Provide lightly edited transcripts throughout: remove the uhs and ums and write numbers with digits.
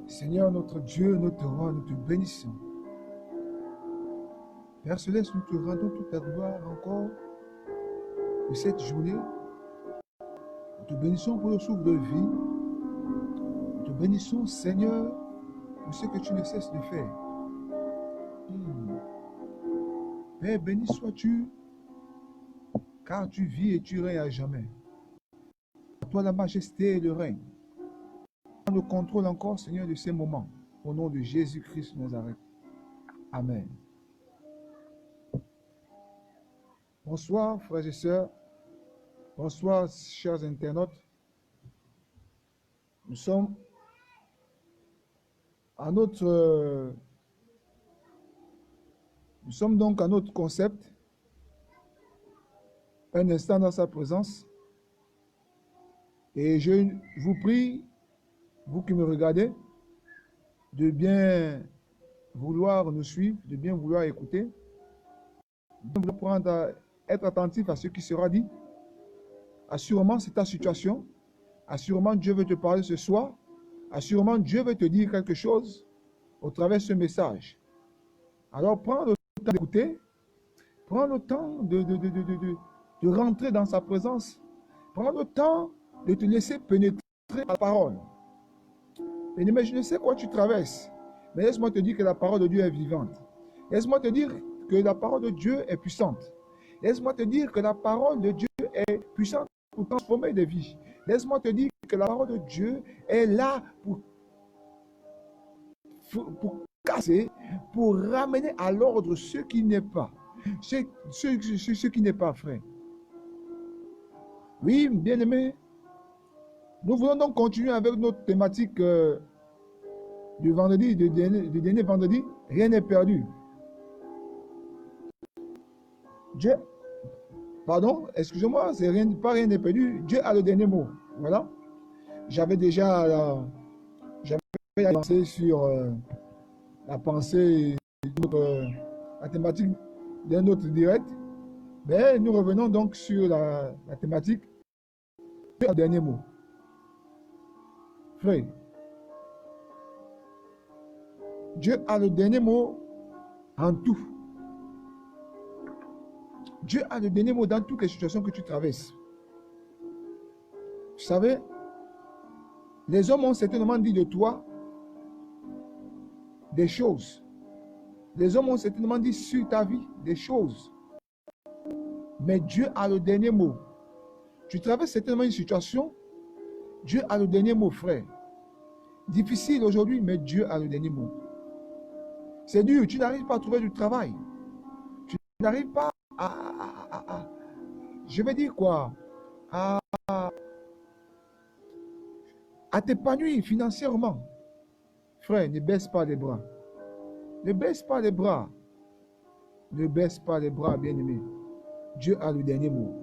Seigneur, notre Dieu, notre roi, nous te bénissons. Père Céleste, nous te rendons toute la gloire encore de cette journée. Nous te bénissons pour le souffle de vie. Nous te bénissons, Seigneur, pour ce que tu ne cesses de faire. Père, béni sois-tu, car tu vis et tu règnes à jamais. À toi la majesté et le règne. Prends le contrôle encore, Seigneur, de ces moments. Au nom de Jésus-Christ de Nazareth. Amen. Bonsoir, frères et sœurs. Bonsoir, chers internautes. Nous sommes donc à notre concept. Un instant dans sa présence. Et je vous prie, vous qui me regardez, de bien vouloir nous suivre, de bien vouloir écouter, de vouloir être attentif à ce qui sera dit. Assurément, c'est ta situation. Assurément, Dieu veut te parler ce soir. Assurément, Dieu veut te dire quelque chose au travers de ce message. Alors, prends le temps d'écouter. Prends le temps de rentrer dans sa présence. Prends le temps de te laisser pénétrer la parole. Bien-aimé, je ne sais quoi tu traverses, mais laisse-moi te dire que la parole de Dieu est vivante. Laisse-moi te dire que la parole de Dieu est puissante. Laisse-moi te dire que la parole de Dieu est puissante pour transformer des vies. Laisse-moi te dire que la parole de Dieu est là pour casser, pour ramener à l'ordre ce qui n'est pas. Ce qui n'est pas vrai. Oui, bien-aimé, nous voulons donc continuer avec notre thématique du vendredi, du dernier vendredi. Rien n'est perdu. Pardon, excusez-moi, pas rien n'est perdu. Dieu a le dernier mot. Voilà. J'avais déjà lancé sur la pensée, la thématique d'un autre direct. Mais nous revenons donc sur la thématique. Dieu a le dernier mot. Frère, Dieu a le dernier mot en tout. Dieu a le dernier mot dans toutes les situations que tu traverses. Vous savez, les hommes ont certainement dit de toi des choses. Les hommes ont certainement dit sur ta vie des choses. Mais Dieu a le dernier mot. Tu traverses certainement une situation. Dieu a le dernier mot, frère. Difficile aujourd'hui, mais Dieu a le dernier mot. C'est dur, tu n'arrives pas à trouver du travail. Tu n'arrives pas je vais dire quoi, à t'épanouir financièrement. Frère, ne baisse pas les bras. Ne baisse pas les bras. Ne baisse pas les bras, bien-aimé. Dieu a le dernier mot.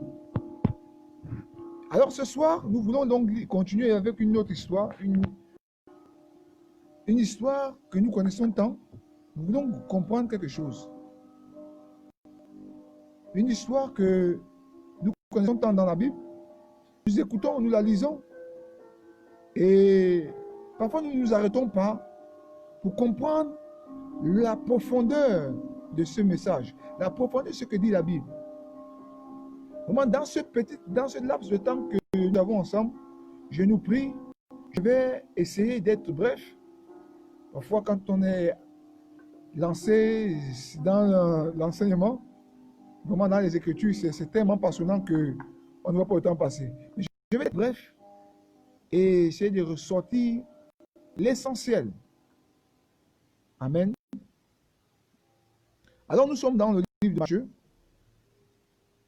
Alors ce soir, nous voulons donc continuer avec une autre histoire, une histoire que nous connaissons tant. Nous voulons comprendre quelque chose. Une histoire que nous connaissons tant dans la Bible. Nous écoutons, nous la lisons. Et parfois, nous ne nous arrêtons pas pour comprendre la profondeur de ce message, la profondeur de ce que dit la Bible. Vraiment, dans ce laps de temps que nous avons ensemble, je nous prie, je vais essayer d'être bref. Parfois, quand on est lancé dans l'enseignement, vraiment dans les Écritures, c'est tellement passionnant qu'on ne voit pas le temps passer. Mais je vais être bref et essayer de ressortir l'essentiel. Amen. Alors, nous sommes dans le livre de Matthieu.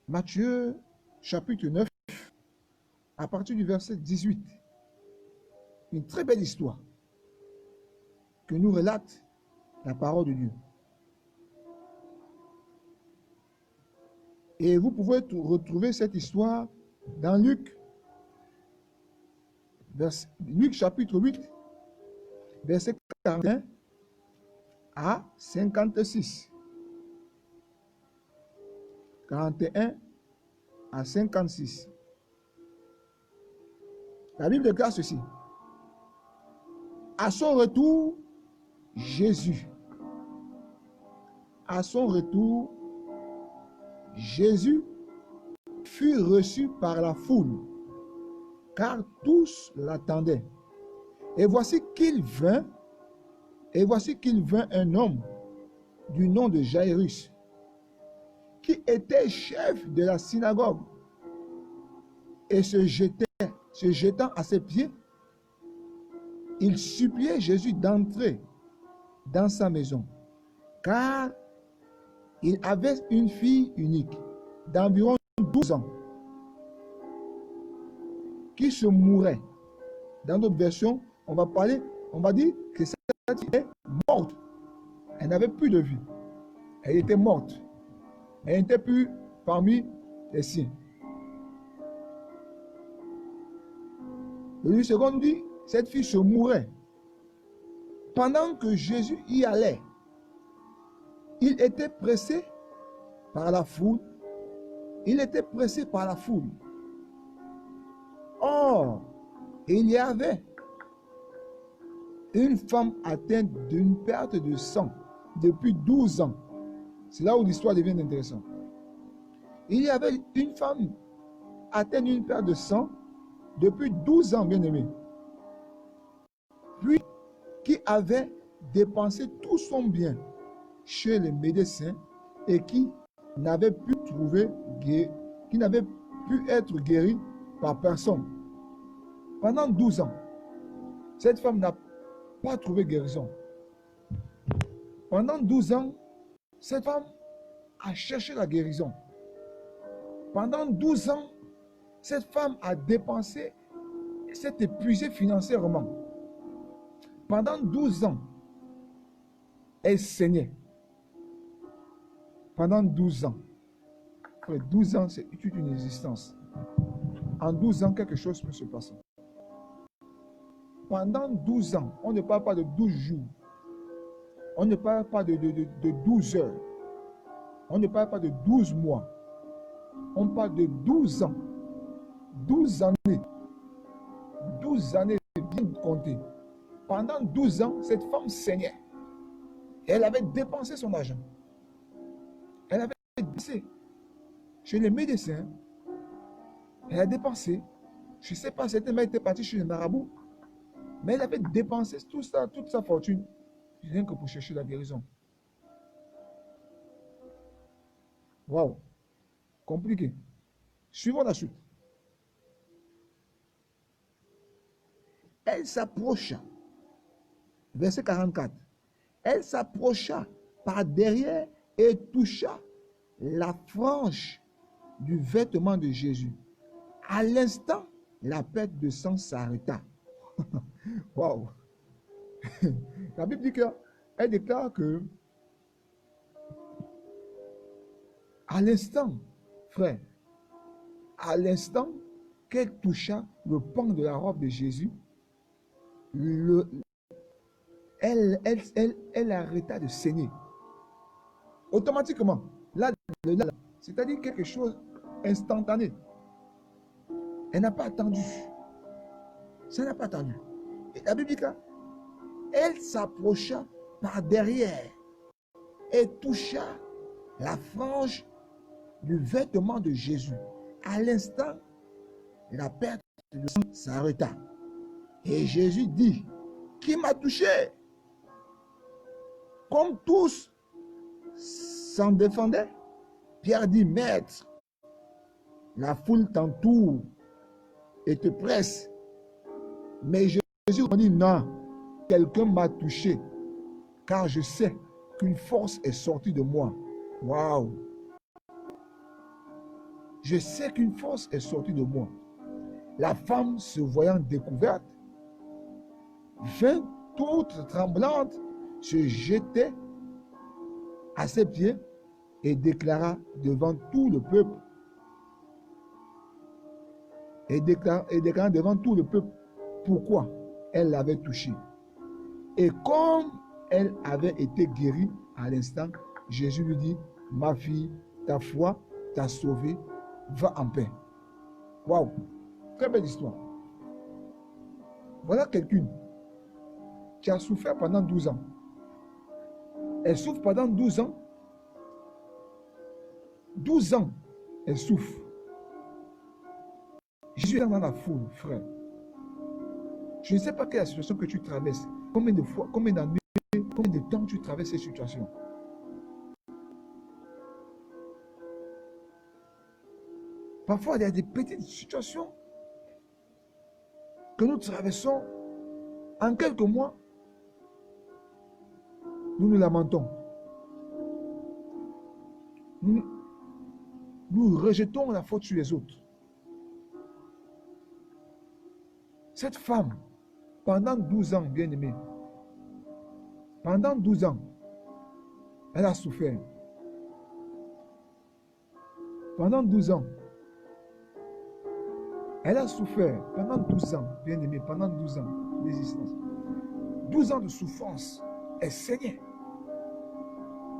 Matthieu, chapitre 9, à partir du verset 18. Une très belle histoire que nous relate la parole de Dieu. Et vous pouvez retrouver cette histoire dans Luc, chapitre 8, verset 41 à 56. 41 à 56. La Bible déclare ceci. À son retour, Jésus fut reçu par la foule, car tous l'attendaient. Et voici qu'il vint un homme du nom de Jairus, qui était chef de la synagogue, et se jetant à ses pieds, il suppliait Jésus d'entrer dans sa maison, car il avait une fille unique d'environ 12 ans qui se mourait. Dans d'autres versions, on va dire que cette fille est morte. Elle n'avait plus de vie. Elle était morte. Elle n'était plus parmi les siens. Le second dit, cette fille se mourait. Pendant que Jésus y allait, il était pressé par la foule. Or, il y avait une femme atteinte d'une perte de sang depuis 12 ans. C'est là où l'histoire devient intéressante. Il y avait une femme atteinte d'une perte de sang depuis 12 ans, bien aimé. Puis, qui avait dépensé tout son bien chez les médecins et qui n'avait pu être guéri par personne. Pendant 12 ans, cette femme n'a pas trouvé guérison. Pendant 12 ans, cette femme a cherché la guérison. Pendant 12 ans, cette femme a dépensé, s'est épuisée financièrement. Pendant 12 ans, elle saignait. Pendant 12 ans. Après 12 ans, c'est toute une existence. En 12 ans, quelque chose peut se passer. Pendant 12 ans, on ne parle pas de 12 jours. On ne parle pas de 12 heures. On ne parle pas de 12 mois. On parle de 12 ans. 12 années. 12 années bien comptées. Pendant 12 ans, cette femme saignait. Elle avait dépensé son argent. Elle avait dépensé chez les médecins. Elle a dépensé. Je ne sais pas, certainement elle était partie chez les marabouts. Mais elle avait dépensé tout ça, toute sa fortune, rien que pour chercher la guérison. Waouh! Compliqué. Suivons la suite. Elle s'approcha. Verset 44. Elle s'approcha par derrière et toucha la frange du vêtement de Jésus. À l'instant, la perte de sang s'arrêta. Waouh! La Bible dit qu'elle déclare que à l'instant, frère, à l'instant qu'elle toucha le pan de la robe de Jésus, elle arrêta de saigner. Automatiquement. Là, c'est-à-dire quelque chose instantané. Elle n'a pas attendu. Ça n'a pas attendu. Et la Bible dit que elle s'approcha par derrière et toucha la frange du vêtement de Jésus. À l'instant, la perte de sang s'arrêta. Et Jésus dit, qui m'a touché? Comme tous s'en défendaient, Pierre dit, Maître, la foule t'entoure et te presse. Mais Jésus dit, non, quelqu'un m'a touché, car je sais qu'une force est sortie de moi. Waouh! Je sais qu'une force est sortie de moi. La femme, se voyant découverte, vint toute tremblante, se jetait à ses pieds et déclara devant tout le peuple, déclara devant tout le peuple pourquoi elle l'avait touché. Et comme elle avait été guérie à l'instant, Jésus lui dit, ma fille, ta foi t'a sauvée, va en paix. Waouh! Très belle histoire. Voilà quelqu'une Tu as souffert pendant 12 ans. Elle souffre pendant 12 ans. 12 ans, elle souffre. Jésus est dans la foule, frère. Je ne sais pas quelle est la situation que tu traverses. Combien de fois, combien d'années, combien de temps tu traverses cette situation. Parfois, il y a des petites situations que nous traversons. En quelques mois, nous nous lamentons. Nous rejetons la faute sur les autres. Cette femme, pendant 12 ans, bien aimée, pendant 12 ans, elle a souffert. Pendant 12 ans, elle a souffert. Pendant 12 ans, bien aimée, pendant 12 ans d'existence. 12 ans de souffrance, elle saignait.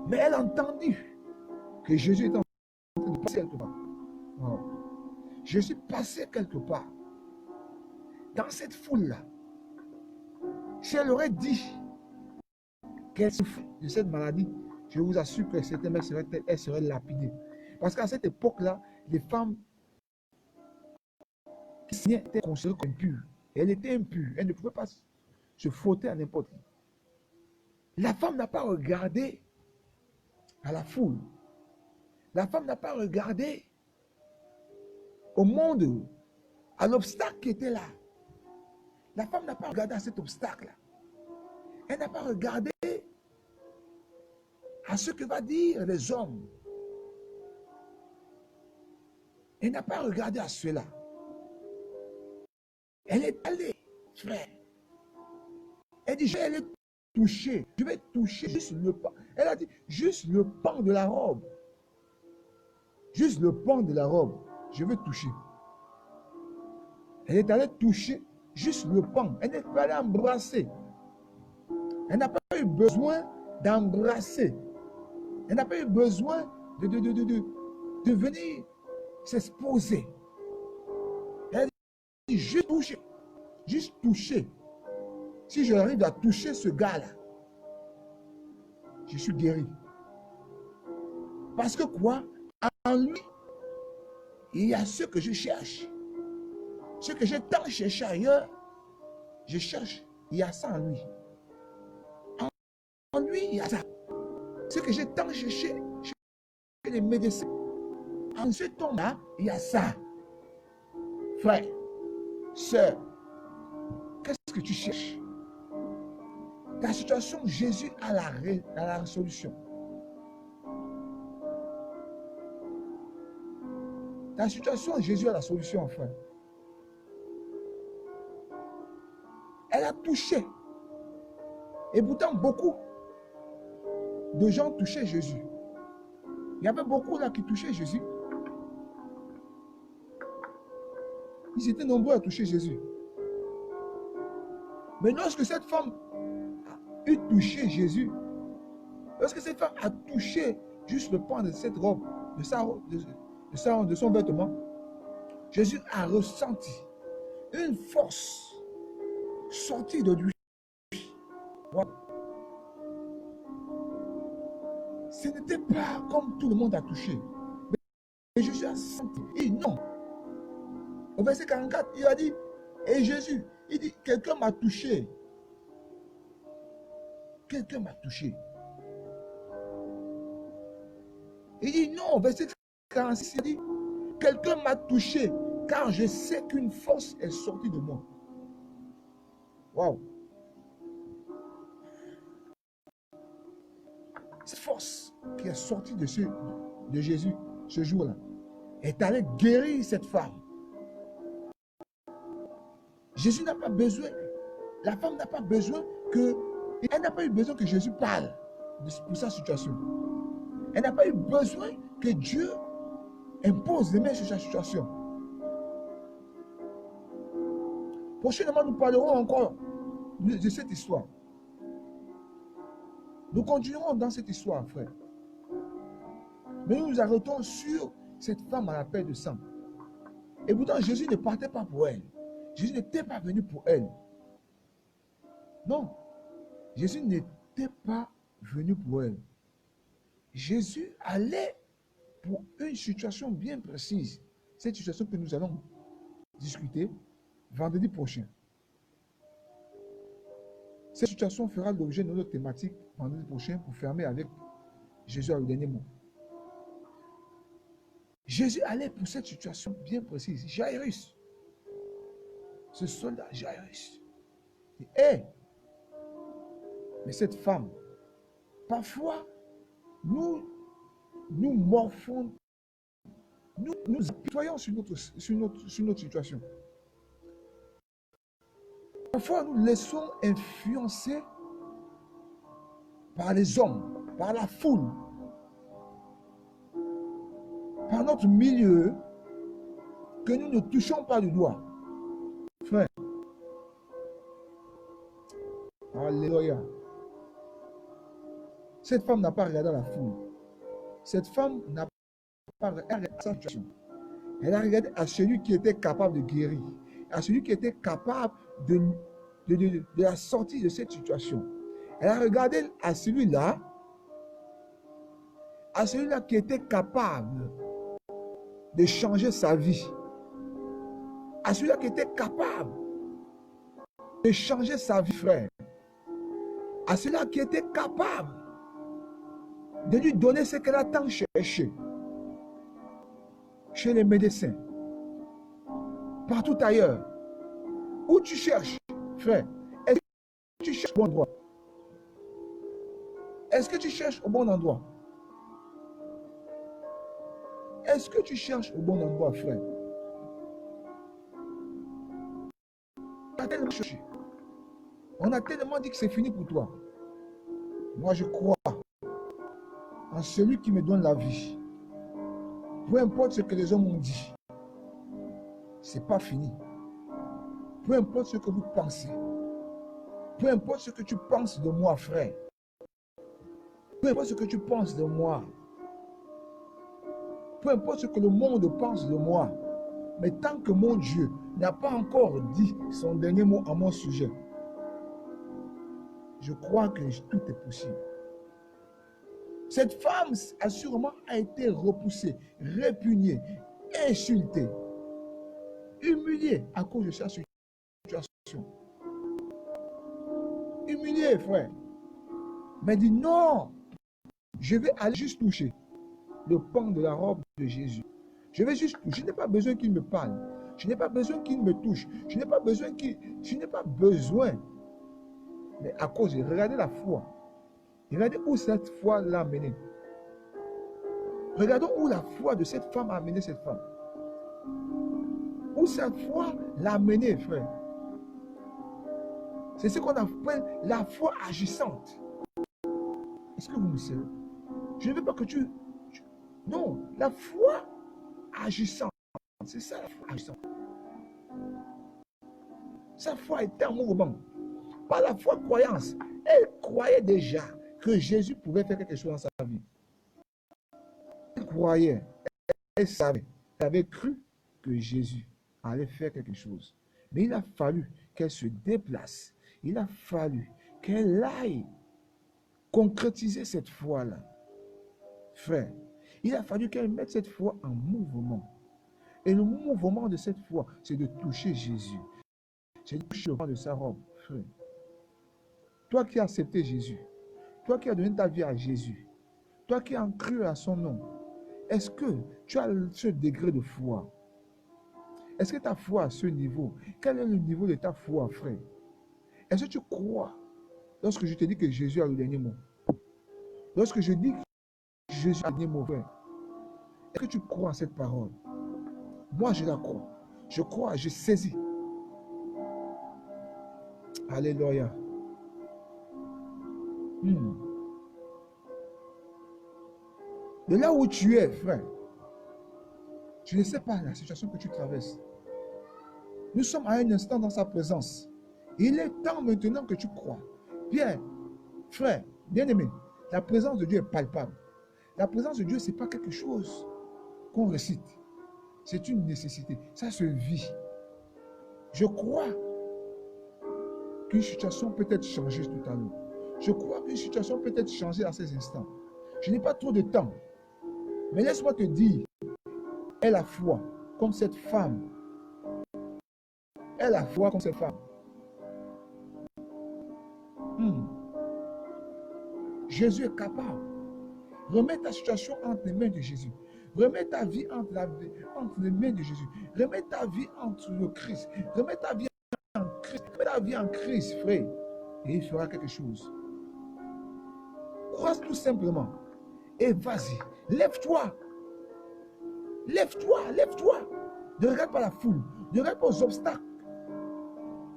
Mais elle a entendu que Jésus était en train de passer quelque part. Wow. Je suis passé quelque part. Dans cette foule-là, si elle aurait dit qu'elle souffre de cette maladie, je vous assure que cette mère serait lapidée. Parce qu'à cette époque-là, les femmes qui étaient considérées comme impures. Elle était impure. Elle ne pouvait pas se frotter à n'importe qui. La femme n'a pas regardé à la foule. La femme n'a pas regardé au monde, à l'obstacle qui était là. La femme n'a pas regardé à cet obstacle-là. Elle n'a pas regardé à ce que va dire les hommes. Elle n'a pas regardé à cela. Elle est allée, frère. Elle dit, je vais aller toucher. Je vais toucher juste le pan. Elle a dit, juste le pan de la robe. Juste le pan de la robe. Je veux toucher. Elle est allée toucher juste le pan. Elle n'est pas allée embrasser. Elle n'a pas eu besoin d'embrasser. Elle n'a pas eu besoin de venir s'exposer. Elle a dit, juste toucher. Juste toucher. Si j'arrive à toucher ce gars-là, je suis guéri. Parce que quoi? En lui, il y a ce que je cherche. Ce que j'ai tant cherché ailleurs, je cherche, il y a ça en lui. En lui, il y a ça. Ce que j'ai tant cherché chez les médecins, en cet homme-là, il y a ça. Frère, sœur, qu'est-ce que tu cherches? Ta situation, Jésus a la solution. Ta situation, Jésus a la solution, frère. Elle a touché. Et pourtant, beaucoup de gens touchaient Jésus. Il y avait beaucoup là qui touchaient Jésus. Ils étaient nombreux à toucher Jésus. Mais lorsque cette femme a eu touché Jésus, lorsque cette femme a touché juste le pan de cette robe, de son vêtement, Jésus a ressenti une force sortie de lui. Ce n'était pas comme tout le monde a touché. Mais Jésus a senti. Il dit non. Au verset 44, il a dit, et Jésus, il dit, quelqu'un m'a touché. Quelqu'un m'a touché. Il dit non, verset 46, il dit, quelqu'un m'a touché, car je sais qu'une force est sortie de moi. Waouh. Cette force qui est sortie de Jésus ce jour-là est allée guérir cette femme. Jésus n'a pas besoin, la femme n'a pas besoin elle n'a pas eu besoin que Jésus parle pour sa situation. Elle n'a pas eu besoin que Dieu impose les mains sur sa situation. Prochainement, nous parlerons encore de cette histoire. Nous continuerons dans cette histoire, frère. Mais nous nous arrêtons sur cette femme à la paix de sang. Et pourtant, Jésus ne partait pas pour elle. Jésus n'était pas venu pour elle. Non. Jésus n'était pas venu pour elle. Jésus allait pour une situation bien précise. Cette situation que nous allons discuter vendredi prochain. Cette situation fera l'objet de notre thématique vendredi prochain pour fermer avec Jésus au dernier mot. Jésus allait pour cette situation bien précise. Jairus, ce soldat Jairus. Et, mais cette femme, parfois, nous morphons, nous apitoyons sur notre situation. Parfois, nous laissons influencer par les hommes, par la foule, par notre milieu, que nous ne touchons pas du doigt. Frère, alléluia. Cette femme n'a pas regardé la foule. Cette femme n'a pas regardé sa situation. Elle a regardé à celui qui était capable de guérir, à celui qui était capable de la sortie de cette situation. Elle a regardé à celui-là qui était capable de changer sa vie, à celui-là qui était capable de changer sa vie, frère, à celui-là qui était capable de lui donner ce qu'elle a tant cherché, chez les médecins, partout ailleurs, où tu cherches, frère, est-ce que tu cherches au bon endroit? Est-ce que tu cherches au bon endroit? Est-ce que tu cherches au bon endroit, frère? On a tellement cherché. On a tellement dit que c'est fini pour toi. Moi, je crois en celui qui me donne la vie. Peu importe ce que les hommes ont dit, c'est pas fini. Peu importe ce que vous pensez. Peu importe ce que tu penses de moi, frère. Peu importe ce que tu penses de moi. Peu importe ce que le monde pense de moi. Mais tant que mon Dieu n'a pas encore dit son dernier mot à mon sujet, je crois que tout est possible. Cette femme, assurément, a été repoussée, répugnée, insultée, humiliée à cause de sa situation. Humiliée, frère. Mais dit non, je vais aller juste toucher le pan de la robe de Jésus. Je vais juste toucher. Je n'ai pas besoin qu'il me parle. Je n'ai pas besoin qu'il me touche. Je n'ai pas besoin Mais à cause, regardez la foi. Regardez où cette foi l'a mené. Regardons où la foi de cette femme a amené cette femme. Où cette foi l'a mené, frère. C'est ce qu'on appelle la foi agissante. Est-ce que vous me savez? Je ne veux pas que Non, la foi agissante. C'est ça la foi agissante. Sa foi était en mouvement. Pas la foi croyance. Elle croyait déjà que Jésus pouvait faire quelque chose dans sa vie. Elle croyait. Elle savait. Elle avait cru que Jésus allait faire quelque chose. Mais il a fallu qu'elle se déplace. Il a fallu qu'elle aille concrétiser cette foi-là. Frère, il a fallu qu'elle mette cette foi en mouvement. Et le mouvement de cette foi, c'est de toucher Jésus. C'est de toucher le pan de sa robe. Frère, toi qui as accepté Jésus, toi qui as donné ta vie à Jésus, toi qui as cru à son nom, est-ce que tu as ce degré de foi? Est-ce que ta foi à ce niveau? Quel est le niveau de ta foi, frère? Est-ce que tu crois lorsque je te dis que Jésus a le dernier mot? Lorsque je dis que Jésus a le dernier mot, frère, est-ce que tu crois à cette parole? Moi, je la crois. Je crois, je saisis. Alléluia. De là où tu es, frère, je ne sais pas la situation que tu traverses. Nous sommes à un instant dans sa présence. Il est temps maintenant que tu crois. Bien, frère, bien-aimé, la présence de Dieu est palpable. La présence de Dieu, ce n'est pas quelque chose qu'on récite. C'est une nécessité. Ça se vit. Je crois qu'une situation peut être changée tout à l'heure. Je crois qu'une situation peut être changée à ces instants. Je n'ai pas trop de temps. Mais laisse-moi te dire, aie la foi comme cette femme. Aie la foi comme cette femme. Jésus est capable. Remets ta situation entre les mains de Jésus. Remets ta vie entre les mains de Jésus. Remets ta vie entre le Christ. Remets ta vie en Christ. Remets ta vie en Christ, frère. Et il fera quelque chose. Croise tout simplement. Et vas-y. Lève-toi. Lève-toi. Lève-toi. Ne regarde pas la foule. Ne regarde pas aux obstacles.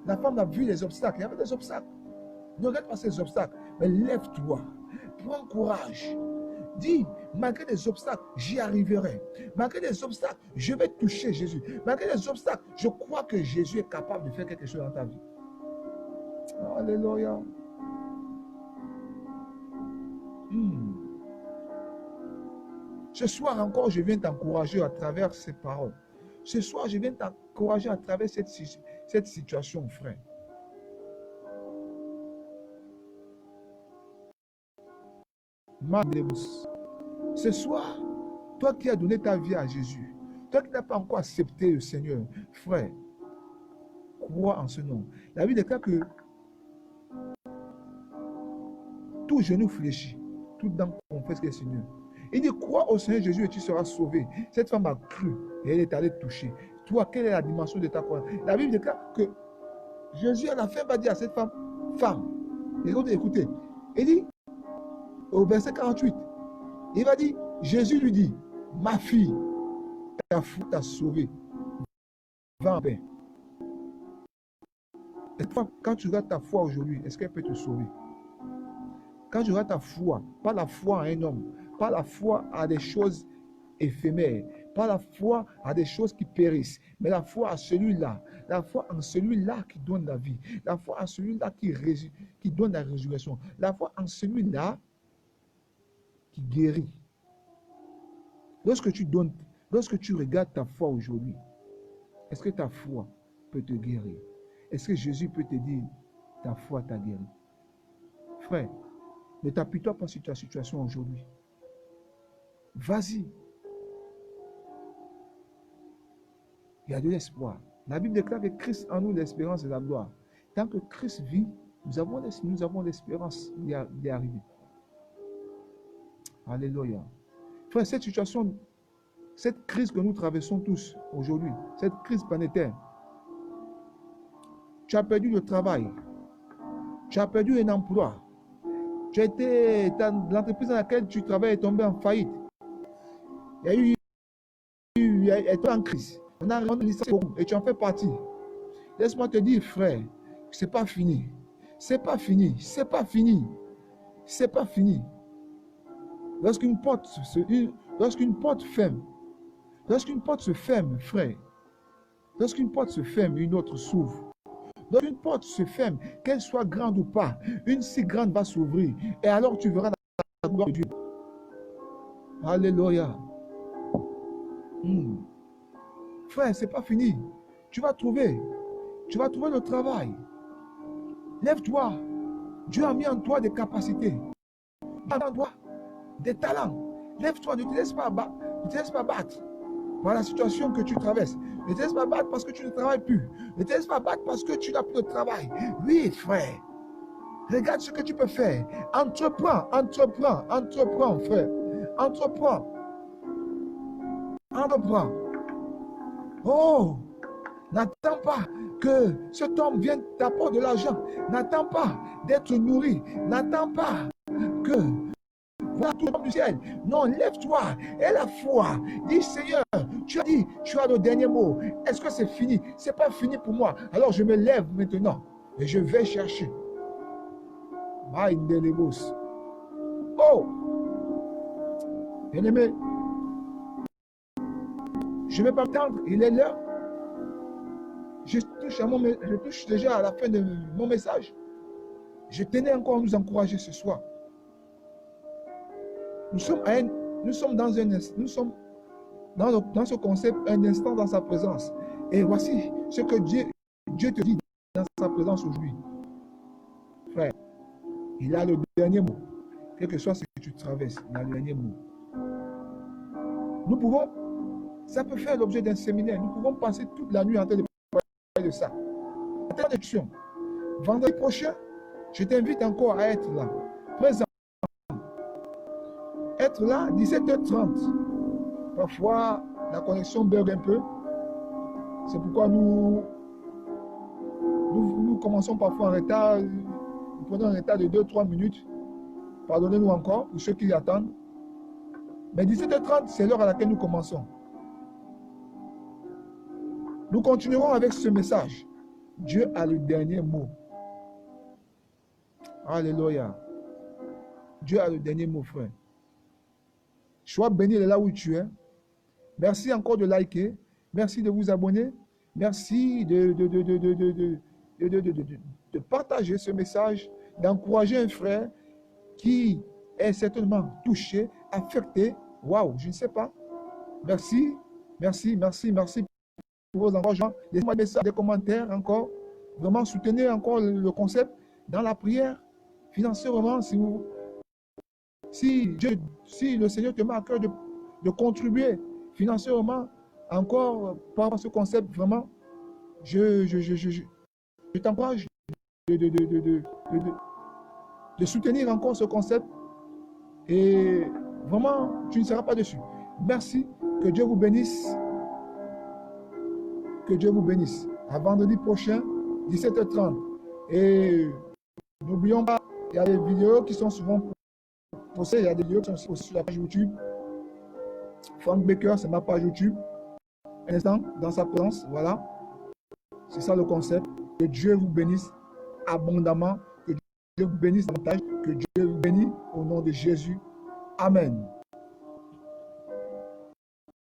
La femme a vu les obstacles. Il y avait des obstacles. Ne regarde pas ces obstacles. Mais lève-toi. Prends courage. Dis, malgré les obstacles, j'y arriverai. Malgré les obstacles, je vais toucher Jésus. Malgré les obstacles, je crois que Jésus est capable de faire quelque chose dans ta vie. Alléluia. Ce soir encore, je viens t'encourager à travers ces paroles. Ce soir, je viens t'encourager à travers cette situation, frère. Ce soir, toi qui as donné ta vie à Jésus, toi qui n'as pas encore accepté le Seigneur, frère, crois en ce nom. La Bible déclare que tout genou fléchit, tout dent confesse qu'il est Seigneur. Il dit, crois au Seigneur Jésus et tu seras sauvé. Cette femme a cru et elle est allée toucher. Toi, quelle est la dimension de ta croyance? La Bible déclare que Jésus à la fin va dire à cette femme, écoutez, il dit, au verset 48, il va dire, Jésus lui dit, ma fille, ta foi t'a sauvée. Va en paix. Et toi, quand tu regardes ta foi aujourd'hui, est-ce qu'elle peut te sauver? Quand tu regardes ta foi, pas la foi à un homme, pas la foi à des choses éphémères, pas la foi à des choses qui périssent, mais la foi à celui-là, la foi en celui-là qui donne la vie, la foi en celui-là qui donne la résurrection, la foi en celui-là qui guérit. Lorsque tu regardes ta foi aujourd'hui, est-ce que ta foi peut te guérir? Est-ce que Jésus peut te dire, ta foi t'a guéri? Frère, ne t'appuie-toi pas sur ta situation aujourd'hui. Vas-y. Il y a de l'espoir. La Bible déclare que Christ en nous, l'espérance et la gloire. Tant que Christ vit, nous avons l'espérance d'y arriver. Alléluia. Frère, cette situation, cette crise que nous traversons tous aujourd'hui, cette crise planétaire, tu as perdu le travail, tu as perdu un emploi, l'entreprise dans laquelle tu travailles est tombée en faillite. Elle est en crise. On a licencié beaucoup et tu en fais partie. Laisse-moi te dire, frère, c'est pas fini. C'est pas fini. C'est pas fini. C'est pas fini. Lorsqu'une porte se ferme, frère, lorsqu'une porte se ferme, une autre s'ouvre. Lorsqu'une porte se ferme, qu'elle soit grande ou pas, une si grande va s'ouvrir. Et alors tu verras la gloire de Dieu. Alléluia. Frère, c'est pas fini. Tu vas trouver le travail. Lève-toi. Dieu a mis en toi des capacités. En toi des talents. Lève-toi, ne te laisse pas battre par la situation que tu traverses. Ne te laisse pas battre parce que tu ne travailles plus. Ne te laisse pas battre parce que tu n'as plus de travail. Oui, frère. Regarde ce que tu peux faire. Entreprends, frère. Entreprends. Oh, n'attends pas que cet homme vienne t'apporter de l'argent. N'attends pas d'être nourri. N'attends pas que voilà tout le du ciel. Non, lève-toi et la foi. Dis, Seigneur, tu as dit, tu as le dernier mot. Est-ce que c'est fini? C'est pas fini pour moi. Alors je me lève maintenant et je vais chercher. Oh, bien-aimé, je ne vais pas m'attendre. Il est l'heure. Je touche déjà à la fin de mon message. Je tenais encore à nous encourager ce soir. Nous sommes dans ce concept, un instant dans sa présence. Et voici ce que Dieu te dit dans sa présence aujourd'hui. Frère, Il a le dernier mot. Quel que soit ce que tu traverses, il a le dernier mot. Nous pouvons, ça peut faire l'objet d'un séminaire. Nous pouvons passer toute la nuit en train de parler de ça. Attention. Vendredi prochain, je t'invite encore à être là. Présent. Être là, 17h30. Parfois, la connexion bug un peu. C'est pourquoi nous commençons parfois en retard. Nous prenons un retard de 2-3 minutes. Pardonnez-nous encore pour ceux qui attendent. Mais 17h30, c'est l'heure à laquelle nous commençons. Nous continuerons avec ce message. Dieu a le dernier mot. Alléluia. Dieu a le dernier mot, frère. Sois béni là où tu es. Merci encore de liker. Merci de vous abonner. Merci de partager ce message, d'encourager un frère qui est certainement touché, affecté. Waouh, je ne sais pas. Merci, merci, merci, merci pour vos encouragements. Laissez-moi des commentaires encore. Vraiment, soutenez encore le concept dans la prière. Financièrement, si le Seigneur te met à cœur de contribuer financièrement encore par rapport à ce concept, vraiment, je t'encourage de soutenir encore ce concept et vraiment, tu ne seras pas déçu. Merci, que Dieu vous bénisse. Que Dieu vous bénisse. À vendredi prochain, 17h30. Et n'oublions pas, il y a des vidéos qui sont souvent postées, il y a des vidéos qui sont aussi sur la page YouTube. Frank Baker, c'est ma page YouTube. Un instant, dans sa présence, voilà. C'est ça le concept. Que Dieu vous bénisse abondamment. Que Dieu vous bénisse davantage. Que Dieu vous bénisse au nom de Jésus. Amen.